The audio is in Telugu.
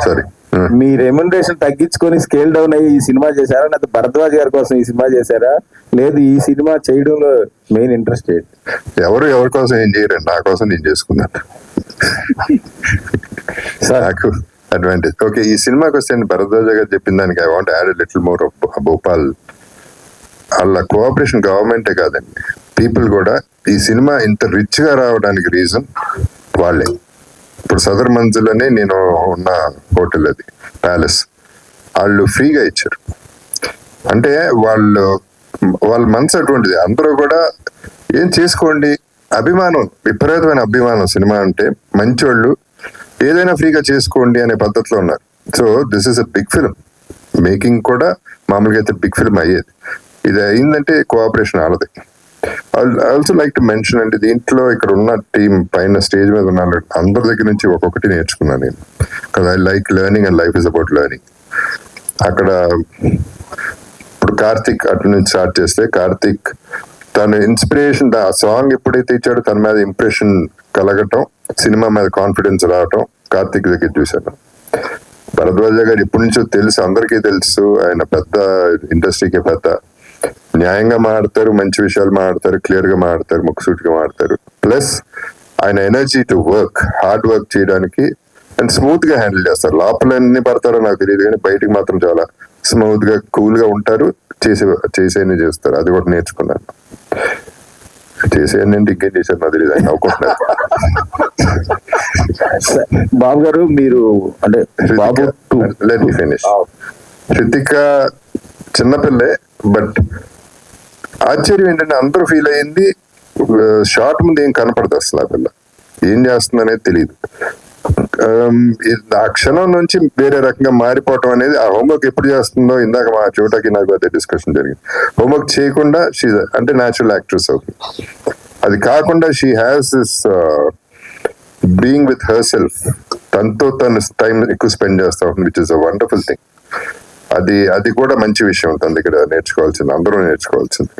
సారీ, మీ రెమ్యునరేషన్ తగ్గించుకొని స్కేల్ డౌన్ అయ్యి ఈ సినిమా చేశారా, లేకపోతే భరద్వాజ్ గారి కోసం ఈ సినిమా చేశారా, లేదు ఈ సినిమా చేయడంలో మెయిన్ ఇంట్రెస్ట్ ఏంటి? ఎవరు ఎవరి కోసం ఏం చేయరండి, నా కోసం నేను చేసుకున్నాను. నాకు అడ్వాంటేజ్. ఓకే, ఈ సినిమాకి వస్తే భరద్వాజ గారు చెప్పిన దానికి I want add little more Bhopal. వాళ్ళ కోఆపరేషన్ గవర్నమెంటే కాదండి, పీపుల్ కూడా. ఈ సినిమా ఇంత రిచ్ గా రావడానికి రీజన్ వాళ్ళే. ఇప్పుడు సదర్ మంజిల్ అని నేను ఉన్న హోటల్, అది ప్యాలెస్, వాళ్ళు ఫ్రీగా ఇచ్చారు. అంటే వాళ్ళ మనసు అటువంటిది. అందరూ కూడా ఏం చేసుకోండి, అభిమానం, విపరీతమైన అభిమానం. సినిమా అంటే మంచోళ్ళు, ఏదైనా ఫ్రీగా చేసుకోండి అనే పద్ధతిలో ఉన్నారు. So this is a big film. Making కూడా మామూలుగా అయితే బిగ్ ఫిల్మ్ అయ్యేది. ఇది అయిందంటే కోఆపరేషన్ వాళ్ళది. I also like to mention అంటే దీంట్లో ఇక్కడ ఉన్న టీం పైన స్టేజ్ మీద ఉన్న అందరి దగ్గర నుంచి ఒక్కొక్కటి నేర్చుకున్నాను నేను. Because I like learning and life is about learning. అక్కడ ఇప్పుడు కార్తిక్ అటు నుంచి స్టార్ట్ చేస్తే, కార్తిక్ తన ఇన్స్పిరేషన్, ఆ సాంగ్ ఎప్పుడైతే ఇచ్చాడో తన మీద ఇంప్రెషన్ కలగటం, సినిమా మీద కాన్ఫిడెన్స్ రావటం కార్తిక్ దగ్గర చూశాను. భరద్వాజ గారు ఎప్పటి నుంచో తెలుసు, అందరికీ తెలుసు. ఆయన పెద్ద ఇండస్ట్రీకి పెద్ద, న్యాయంగా మాట్లాడతారు, మంచి విషయాలు మాట్లాడతారు, క్లియర్ గా మాట్లాడతారు, ముక్కుసూటిగా మాట్లాడతారు. ప్లస్ ఆయన energy to work, hard work చేయడానికి అండ్ స్మూత్ గా హ్యాండిల్ చేస్తారు. లోపల ఎన్ని పడతారో నాకు తెలియదు, కానీ బయటికి మాత్రం చాలా స్మూత్ గా కూల్ గా ఉంటారు. చేసేయని చేస్తారు. అది కూడా నేర్చుకున్నాను. చేసేయండి ఇంకేం చేశారు నాకు తెలియదు, ఆయన నవ్వుకుంటున్నారు. బాబు గారు మీరు అంటే ఫినిష్. హృతిక చిన్నపిల్లే, బట్ ఆశ్చర్యం ఏంటంటే అందరూ ఫీల్ అయ్యింది షార్ట్ ముందు ఏం కనపడదు అసలు. ఆ పిల్ల ఏం చేస్తుంది అనేది తెలియదు. ఆ క్షణం నుంచి వేరే రకంగా మారిపోవటం అనేది, ఆ హోంవర్క్ ఎప్పుడు చేస్తుందో, ఇందాక మా చోటకి నాకు అదే డిస్కషన్ జరిగింది. హోంవర్క్ చేయకుండా షీ అంటే న్యాచురల్ యాక్ట్రెస్ అవుతుంది. అది కాకుండా she has this being with her self, తనతో తన టైం ఎక్కువ స్పెండ్ చేస్తా ఉంటుంది, which is a wonderful thing. అది కూడా మంచి విషయం తన దగ్గర నేర్చుకోవాల్సింది, అందరూ నేర్చుకోవాల్సింది.